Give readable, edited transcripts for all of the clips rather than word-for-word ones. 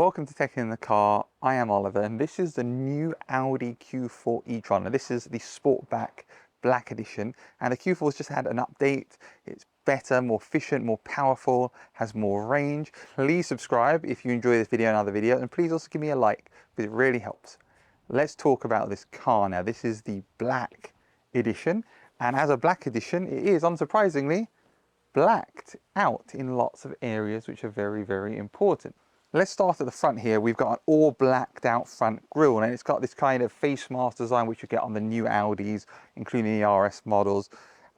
Welcome to Tech in the Car. I am Oliver and this is the new Audi Q4 e-tron. Now this is the Sportback Black Edition and the Q4 has just had an update. It's better, more efficient, more powerful, has more range. Please subscribe if you enjoy this video and other videos, and please also give me a like because it really helps. Let's talk about this car now. This is the Black Edition, and as a Black Edition it is unsurprisingly blacked out in lots of areas which are very, very important. Let's start at the front here. We've got an all blacked out front grille and it's got this kind of face mask design which you get on the new Audis, including the RS models.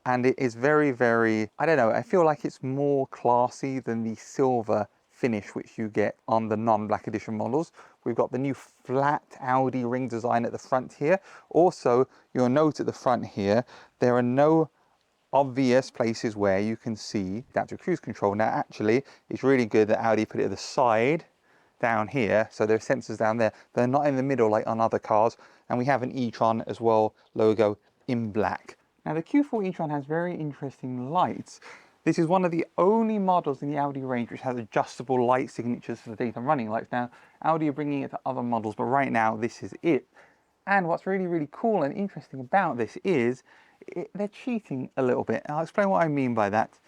And it is very, very, I don't know, I feel like it's more classy than the silver finish which you get on the non-Black Edition models. We've got the new flat Audi ring design at the front here. Also, you'll note at the front here, there are no obvious places where you can see adaptive cruise control. Now actually it's really good that Audi put it at the side down here, so there are sensors down there. They're not in the middle like on other cars, and we have an e-tron as well logo in black. Now the Q4 e-tron has very interesting lights. This is one of the only models in the Audi range which has adjustable light signatures for the daytime running lights. Now Audi are bringing it to other models, but right now this is it. And what's really, really cool and interesting about this is they're cheating a little bit. I'll explain what I mean by that.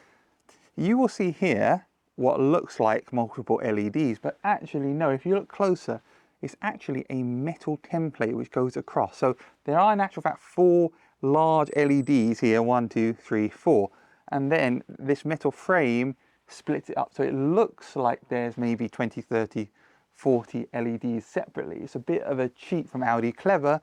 You will see here what looks like multiple LEDs, but actually no, if you look closer, it's actually a metal template which goes across. So there are in actual fact 4 large LEDs here, 1, 2, 3, 4. And then this metal frame splits it up. So it looks like there's maybe 20, 30, 40 LEDs separately. It's a bit of a cheat from Audi, clever,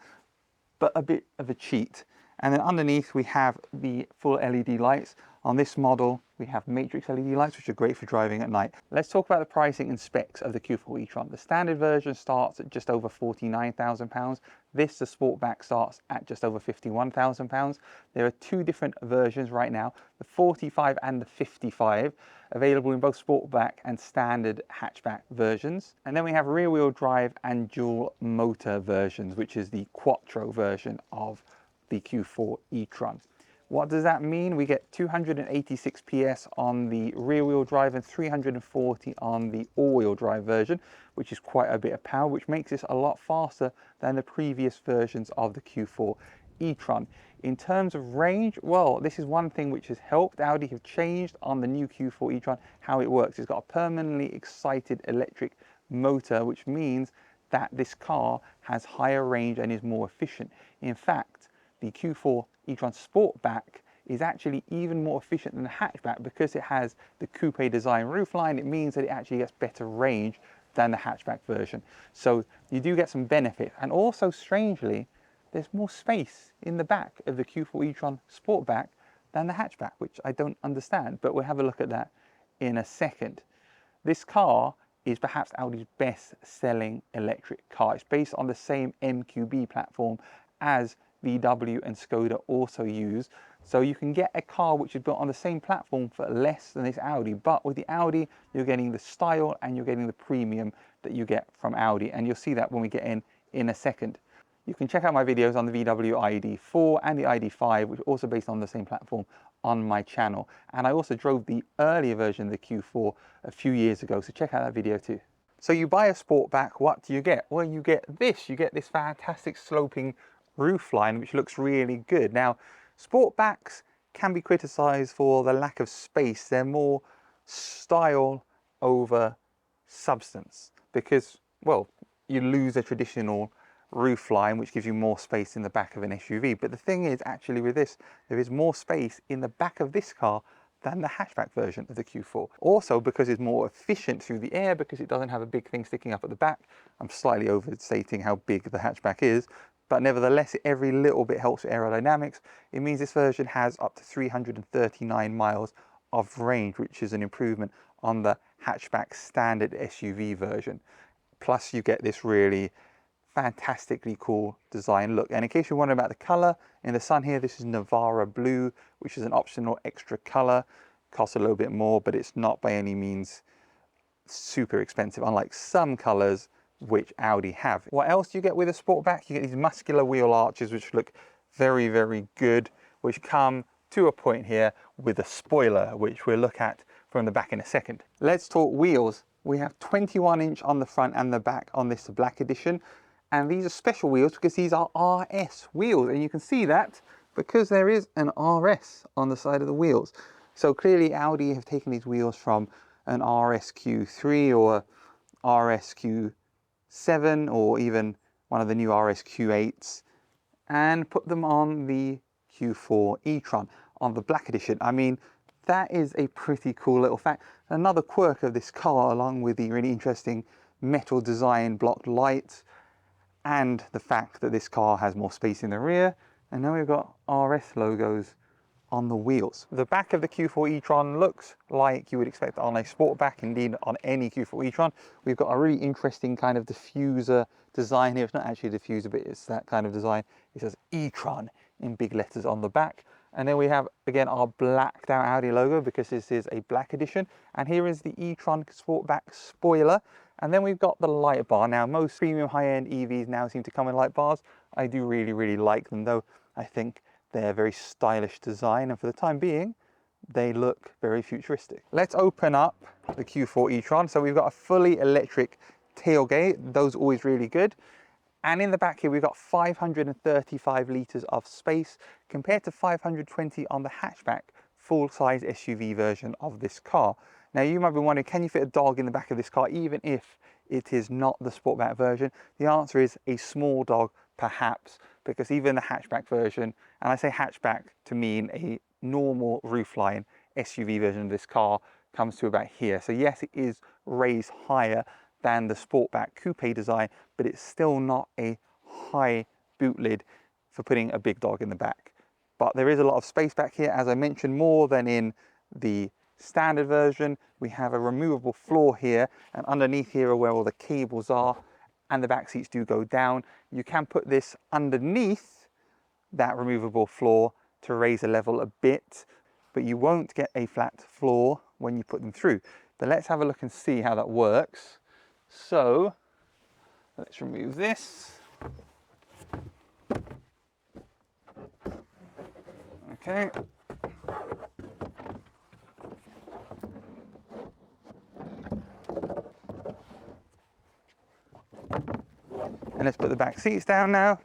but a bit of a cheat. And then underneath we have the full LED lights. On this model we have matrix LED lights which are great for driving at night. Let's talk about the pricing and specs of the Q4 e-tron. The standard version starts at just over £49,000. This, the Sportback, starts at just over £51,000. There are 2 different versions right now, the 45 and the 55, available in both Sportback and standard hatchback versions. And then we have rear wheel drive and dual motor versions, which is the Quattro version of the Q4 e-tron. What does that mean? We get 286 PS on the rear wheel drive and 340 on the all-wheel drive version, which is quite a bit of power, which makes this a lot faster than the previous versions of the Q4 e-tron. In terms of range, well, this is one thing which has helped. Audi have changed on the new Q4 e-tron how it works. It's got a permanently excited electric motor, which means that this car has higher range and is more efficient. In fact, the Q4 e-tron Sportback is actually even more efficient than the hatchback because it has the coupe design roofline. It means that it actually gets better range than the hatchback version. So you do get some benefit. And also, strangely, there's more space in the back of the Q4 e-tron Sportback than the hatchback, which I don't understand, but we'll have a look at that in a second. This car is perhaps Audi's best selling electric car. It's based on the same MQB platform as VW and Skoda also use. So you can get a car which is built on the same platform for less than this Audi, but with the Audi you're getting the style and you're getting the premium that you get from Audi, and you'll see that when we get in a second. You can check out my videos on the VW ID4 and the ID5, which are also based on the same platform, on my channel. And I also drove the earlier version of the Q4 a few years ago, so check out that video too. So you buy a Sportback, what do you get? Well, you get this fantastic sloping roofline which looks really good. Now Sportbacks can be criticized for the lack of space. They're more style over substance because, well, you lose a traditional roofline which gives you more space in the back of an SUV. But the thing is, actually with this, there is more space in the back of this car than the hatchback version of the Q4. Also because it's more efficient through the air because it doesn't have a big thing sticking up at the back. I'm slightly overstating how big the hatchback is, but nevertheless, every little bit helps with aerodynamics. It means this version has up to 339 miles of range, which is an improvement on the hatchback standard SUV version. Plus, you get this really fantastically cool design look. And in case you're wondering about the color, in the sun here, this is Navara Blue, which is an optional extra color. Costs a little bit more, but it's not by any means super expensive, unlike some colors which Audi have. What else do you get with a Sportback? You get these muscular wheel arches which look very, very good, which come to a point here with a spoiler, which we'll look at from the back in a second. Let's talk wheels. We have 21-inch on the front and the back on this black edition. And these are special wheels because these are RS wheels. And you can see that because there is an RS on the side of the wheels. So clearly Audi have taken these wheels from an RS Q3 or RS Q7 or even one of the new RS Q8s and put them on the Q4 e-tron on the black edition. I mean, that is a pretty cool little fact. Another quirk of this car, along with the really interesting metal design blocked lights and the fact that this car has more space in the rear, and now we've got RS logos on the wheels. The back of the Q4 e-tron looks like you would expect on a Sportback, indeed on any Q4 e-tron. We've got a really interesting kind of diffuser design here. It's not actually a diffuser, but it's that kind of design. It says e-tron in big letters on the back. And then we have, again, our blacked out Audi logo because this is a black edition. And here is the e-tron Sportback spoiler. And then we've got the light bar. Now, most premium high-end EVs now seem to come in light bars. I do really, really like them, though. I think they're very stylish design, and for the time being, they look very futuristic. Let's open up the Q4 e-tron. So we've got a fully electric tailgate. Those are always really good. And in the back here, we've got 535 litres of space compared to 520 on the hatchback full-size SUV version of this car. Now, you might be wondering, can you fit a dog in the back of this car, even if it is not the Sportback version? The answer is a small dog, perhaps, because even the hatchback version, and I say hatchback to mean a normal roofline SUV version of this car, comes to about here. So yes, it is raised higher than the Sportback coupe design, but it's still not a high boot lid for putting a big dog in the back. But there is a lot of space back here, as I mentioned, more than in the standard version. We have a removable floor here, and underneath here are where all the cables are, and the back seats do go down. You can put this underneath that removable floor to raise the level a bit, but you won't get a flat floor when you put them through. But let's have a look and see how that works. So let's remove this. Okay. And let's put the back seats down now.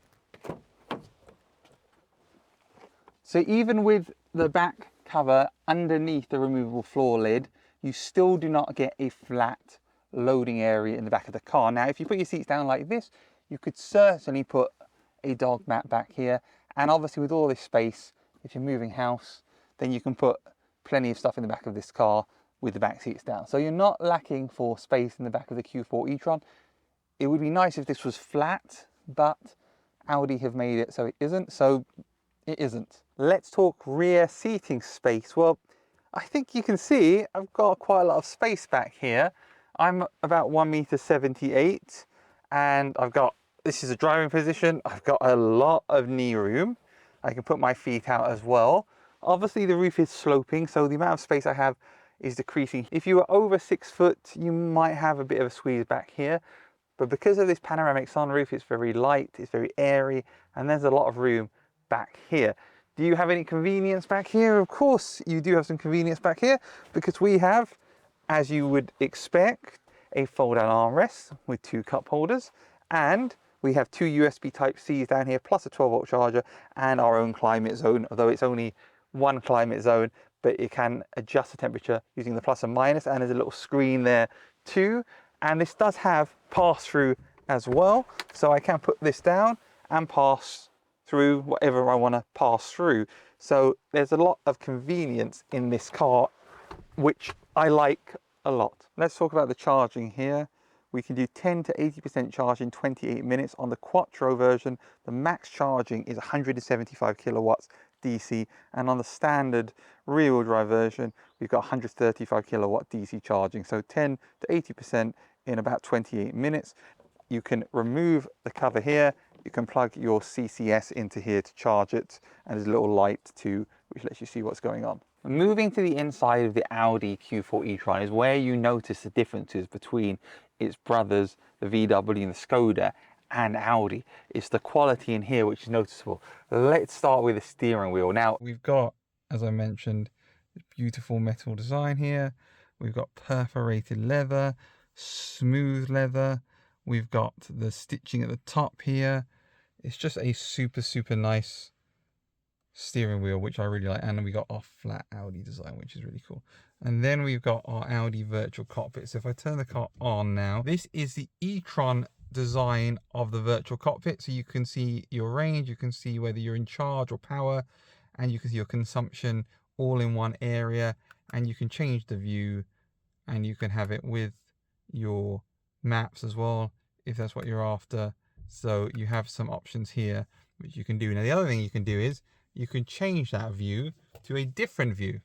So even with the back cover underneath the removable floor lid, you still do not get a flat loading area in the back of the car. Now, if you put your seats down like this, you could certainly put a dog mat back here. And obviously with all this space, if you're moving house, then you can put plenty of stuff in the back of this car with the back seats down. So you're not lacking for space in the back of the Q4 e-tron. It would be nice if this was flat, but Audi have made it so it isn't, so it isn't. Let's talk rear seating space. Well, I think you can see I've got quite a lot of space back here. I'm about 1.78 meters, and this is a driving position. I've got a lot of knee room. I can put my feet out as well. Obviously the roof is sloping, so the amount of space I have is decreasing. If you were over 6 foot, you might have a bit of a squeeze back here. But because of this panoramic sunroof, it's very light, it's very airy, and there's a lot of room back here. Do you have any convenience back here? Of course you do have some convenience back here, because we have, as you would expect, a fold-down armrest with 2 cup holders, and we have 2 USB Type-Cs down here, plus a 12-volt charger, and our own climate zone, although it's only one climate zone, but it can adjust the temperature using the plus and minus, and there's a little screen there too. And this does have pass-through as well, so I can put this down and pass through whatever I want to pass through. So there's a lot of convenience in this car, which I like a lot. Let's talk about the charging here. We can do 10 to 80% charge in 28 minutes. On the Quattro version, the max charging is 175 kilowatts DC, and on the standard rear-wheel drive version, we've got 135 kilowatt DC charging. So 10 to 80% in about 28 minutes. You can remove the cover here. You can plug your CCS into here to charge it, and there's a little light too, which lets you see what's going on. Moving to the inside of the Audi Q4 e-tron is where you notice the differences between its brothers, the VW and the Skoda, and Audi. It's the quality in here which is noticeable. Let's start with the steering wheel. Now, we've got, as I mentioned, beautiful metal design here. We've got perforated leather, smooth leather. We've got the stitching at the top here. It's just a super nice steering wheel, which I really like. And we got our flat Audi design, which is really cool. And then we've got our Audi virtual cockpit. So if I turn the car on now, this is the e-tron design of the virtual cockpit. So you can see your range, you can see whether you're in charge or power, and you can see your consumption all in one area. And you can change the view, and you can have it with your maps as well, if that's what you're after. So you have some options here which you can do. Now the other thing you can do is you can change that view to a different view.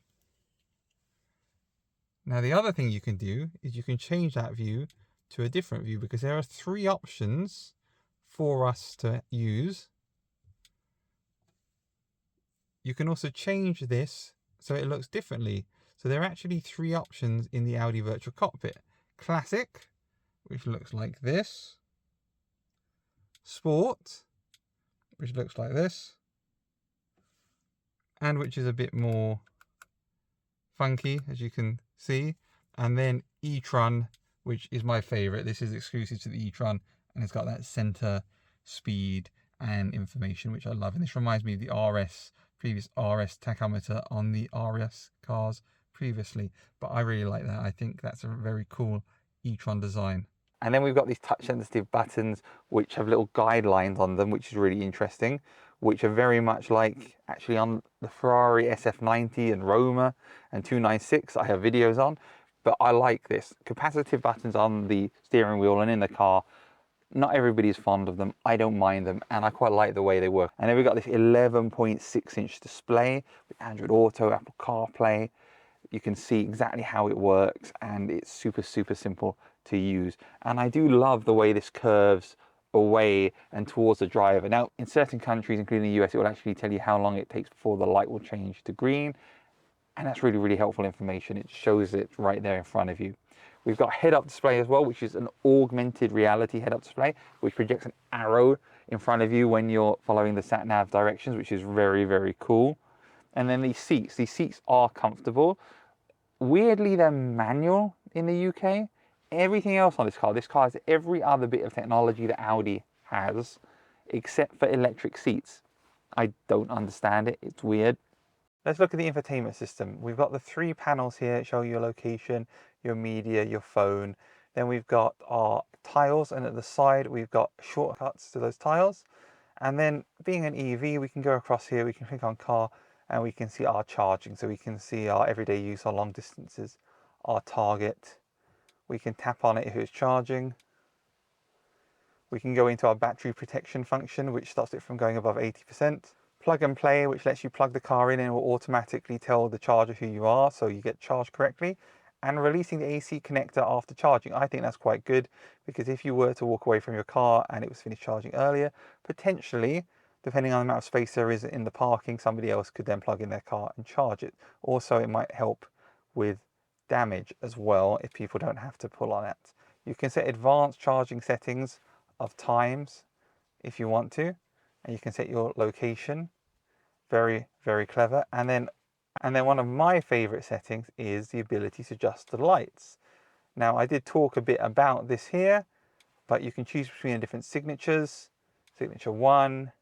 Now the other thing you can do is you can change that view to a different view, because there are 3 options for us to use. You can also change this so it looks differently. So there are actually 3 options in the Audi virtual cockpit. Classic, which looks like this. Sport, which looks like this. And which is a bit more funky, as you can see. And then e-tron, which is my favorite. This is exclusive to the e-tron, and it's got that center speed and information, which I love. And this reminds me of the previous RS tachometer on the RS cars previously. But I really like that. I think that's a very cool e-tron design. And then we've got these touch sensitive buttons which have little guidelines on them, which is really interesting, which are very much like actually on the Ferrari SF90 and Roma and 296 I have videos on. But I like this. Capacitive buttons on the steering wheel and in the car. Not everybody's fond of them. I don't mind them, and I quite like the way they work. And then we've got this 11.6-inch display with Android Auto, Apple CarPlay. You can see exactly how it works, and it's super simple to use. And I do love the way this curves away and towards the driver. Now, in certain countries, including the US, it will actually tell you how long it takes before the light will change to green. And that's really helpful information. It shows it right there in front of you. We've got head-up display as well, which is an augmented reality head-up display, which projects an arrow in front of you when you're following the sat-nav directions, which is very cool. And then these seats are comfortable. Weirdly, they're manual in the UK. Everything else on this car has every other bit of technology that Audi has, except for electric seats. I don't understand it. It's weird. Let's look at the infotainment system. We've got the 3 panels here showing your location, your media, your phone. Then we've got our tiles, and at the side we've got shortcuts to those tiles. And then being an EV, we can go across here, we can click on car, and we can see our charging. So we can see our everyday use, our long distances, our target. We can tap on it if it's charging. We can go into our battery protection function, which stops it from going above 80%. Plug and play, which lets you plug the car in and it will automatically tell the charger who you are, so you get charged correctly. And releasing the AC connector after charging. I think that's quite good, because if you were to walk away from your car and it was finished charging earlier, potentially, depending on the amount of space there is in the parking, somebody else could then plug in their car and charge it. Also, it might help with damage as well if people don't have to pull on it. You can set advanced charging settings of times if you want to, and you can set your location. Very clever. And then one of my favorite settings is the ability to adjust the lights. Now, I did talk a bit about this here, but you can choose between different signatures. Signature 1,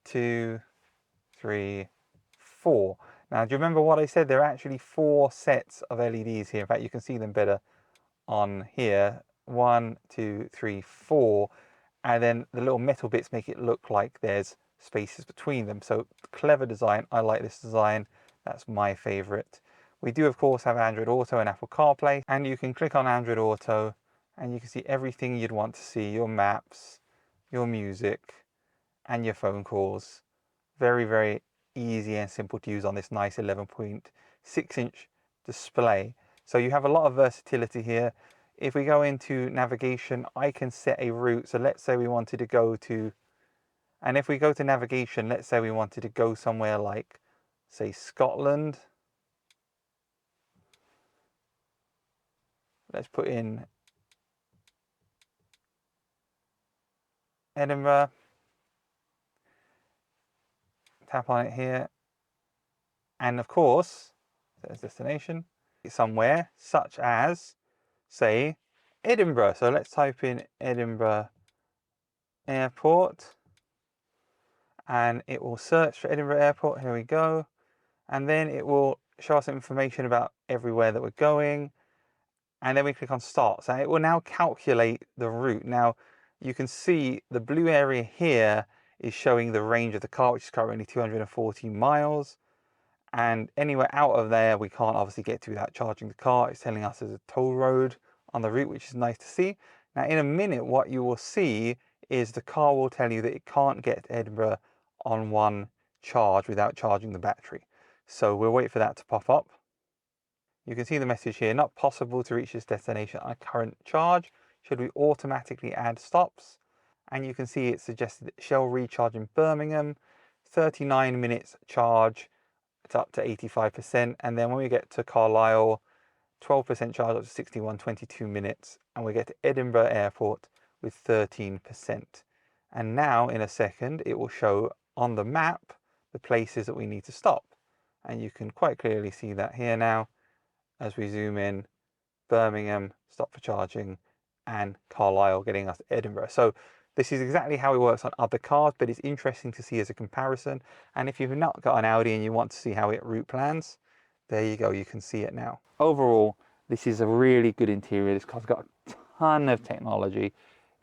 2, 3, 4. Now, do you remember what I said? There are actually 4 sets of LEDs here. In fact, you can see them better on here. 1, 2, 3, 4. And then the little metal bits make it look like there's spaces between them. So clever design. I like this design. That's my favorite. We do, of course, have Android Auto and Apple CarPlay. And you can click on Android Auto and you can see everything you'd want to see. Your maps, your music, and your phone calls. Very easy and simple to use on this nice 11.6-inch display. So you have a lot of versatility here. If we go into navigation, I can set a route. So let's say we wanted to go to, and if we go to navigation, let's say we wanted to go somewhere like, say, Scotland. Let's put in Edinburgh. Tap on it here. And of course, there's destination. Somewhere such as say Edinburgh. So let's type in Edinburgh Airport and it will search for Edinburgh Airport. Here we go. And then it will show us information about everywhere that we're going. And then we click on start. So it will now calculate the route. Now you can see the blue area here is showing the range of the car, which is currently 240 miles. And anywhere out of there, we can't obviously get to without charging the car. It's telling us there's a toll road on the route, which is nice to see. Now in a minute, what you will see is the car will tell you that it can't get to Edinburgh on one charge without charging the battery. So we'll wait for that to pop up. You can see the message here, not possible to reach this destination on a current charge. Should we automatically add stops? And you can see it suggested Shell recharge in Birmingham, 39 minutes charge, it's up to 85%. And then when we get to Carlisle, 12% charge up to 61, 22 minutes. And we get to Edinburgh Airport with 13%. And now in a second, it will show on the map the places that we need to stop. And you can quite clearly see that here now. As we zoom in, Birmingham, stop for charging, and Carlisle getting us to Edinburgh. So this is exactly how it works on other cars, but it's interesting to see as a comparison. And if you've not got an Audi and you want to see how it route plans, there you go, you can see it now. Overall, this is a really good interior. This car's got a ton of technology.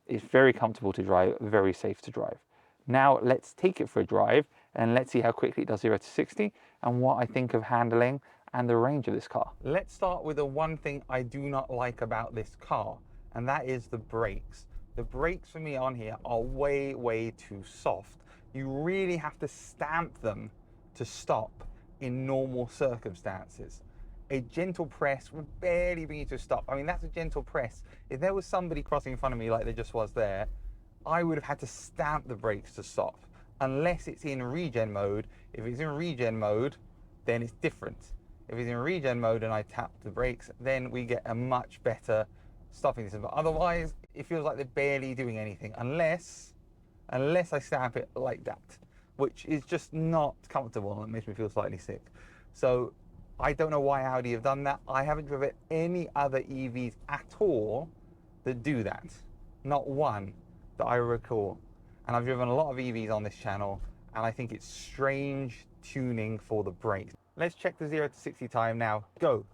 It's very comfortable to drive, very safe to drive. Now let's take it for a drive and let's see how quickly it does 0 to 60 and what I think of handling and the range of this car. Let's start with the one thing I do not like about this car, and that is the brakes. The brakes for me on here are way too soft. You really have to stamp them to stop in normal circumstances. A gentle press would barely bring you to a stop. I mean, that's a gentle press. If there was somebody crossing in front of me like there just was there, I would have had to stamp the brakes to stop, unless it's in regen mode. If it's in regen mode, then it's different. If it's in regen mode and I tap the brakes, then we get a much better stopping system. But otherwise, it feels like they're barely doing anything, unless I stamp it like that, which is just not comfortable and it makes me feel slightly sick. So I don't know why Audi have done that. I haven't driven any other EVs at all that do that. Not one that I recall. And I've driven a lot of EVs on this channel, and I think it's strange tuning for the brakes. Let's check the 0 to 60 time now. Go.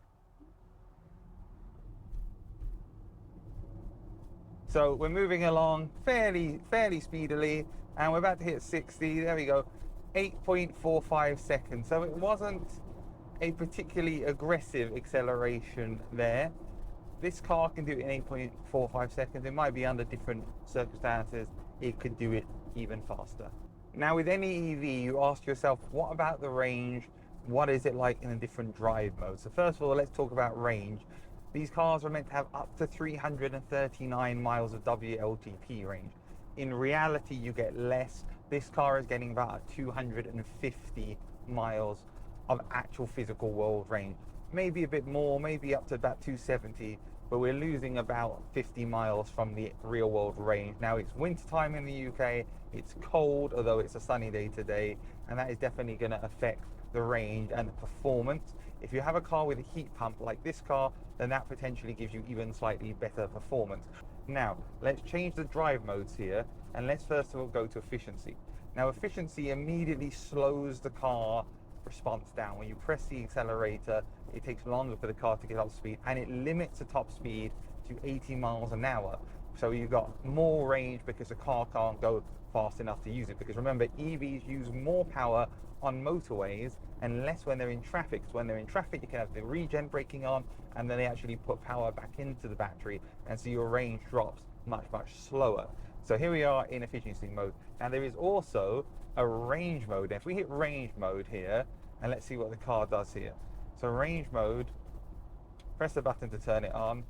So we're moving along fairly speedily, and we're about to hit 60. There we go. 8.45 seconds. So it wasn't a particularly aggressive acceleration there. This car can do it in 8.45 seconds. It might be under different circumstances, it could do it even faster. Now with any EV, you ask yourself, what about the range? What is it like in a different drive mode? So first of all, let's talk about range. These cars are meant to have up to 339 miles of WLTP range. In reality, you get less. This car is getting about 250 miles of actual physical world range. Maybe a bit more, maybe up to about 270, but we're losing about 50 miles from the real world range. Now it's winter time in the UK, it's cold, although it's a sunny day today, and that is definitely going to affect the range and the performance. If you have a car with a heat pump like this car, then that potentially gives you even slightly better performance. Now, let's change the drive modes here, and let's first of all go to efficiency. Now, efficiency immediately slows the car response down. When you press the accelerator, it takes longer for the car to get up to speed, and it limits the top speed to 80 miles an hour. So you've got more range because the car can't go fast enough to use it. Because remember, EVs use more power on motorways and less when they're in traffic. So when they're in traffic, you can have the regen braking on, and then they actually put power back into the battery, and so your range drops much slower. So here we are in efficiency mode. Now there is also a range mode. If we hit range mode here, and let's see what the car does here. So range mode, press the button to turn it on,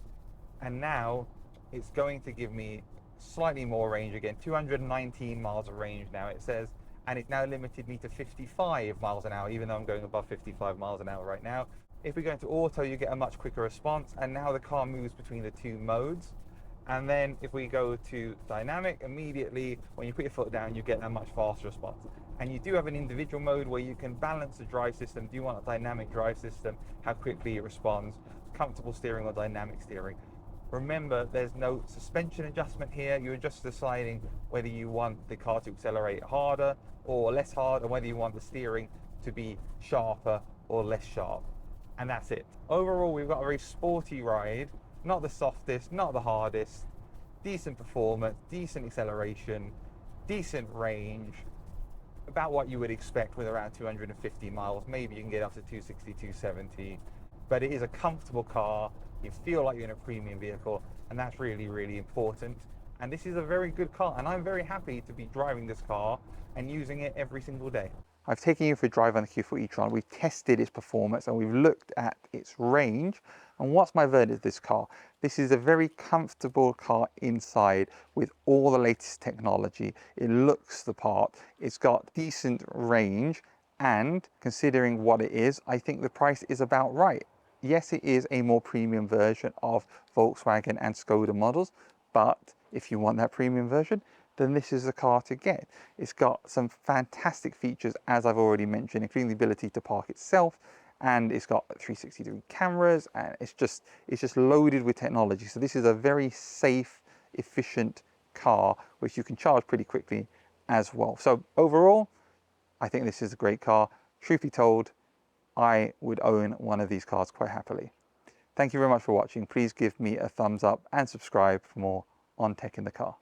and now it's going to give me slightly more range again, 219 miles of range now it says, and it's now limited me to 55 miles an hour, even though I'm going above 55 miles an hour right now. If we go into auto, you get a much quicker response, and now the car moves between the two modes. And then if we go to dynamic, immediately when you put your foot down, you get a much faster response. And you do have an individual mode where you can balance the drive system. Do you want a dynamic drive system? How quickly it responds? Comfortable steering or dynamic steering? Remember, there's no suspension adjustment here. You're just deciding whether you want the car to accelerate harder or less hard, and whether you want the steering to be sharper or less sharp. And that's it. Overall, we've got a very sporty ride, not the softest, not the hardest, decent performance, decent acceleration, decent range, about what you would expect with around 250 miles. Maybe you can get up to 260, 270, but it is a comfortable car. You feel like you're in a premium vehicle, and that's really, really important. And this is a very good car, and I'm very happy to be driving this car and using it every single day. I've taken you for a drive on the Q4 e-tron. We've tested its performance and we've looked at its range. And what's my verdict of this car? This is a very comfortable car inside with all the latest technology. It looks the part. It's got decent range, and considering what it is, I think the price is about right. Yes, it is a more premium version of Volkswagen and Skoda models, but if you want that premium version, then this is the car to get. It's got some fantastic features, as I've already mentioned, including the ability to park itself, and it's got 360-degree cameras, and it's just loaded with technology. So this is a very safe, efficient car, which you can charge pretty quickly as well. So overall, I think this is a great car. Truth be told, I would own one of these cars quite happily. Thank you very much for watching. Please give me a thumbs up and subscribe for more on Tech in the Car.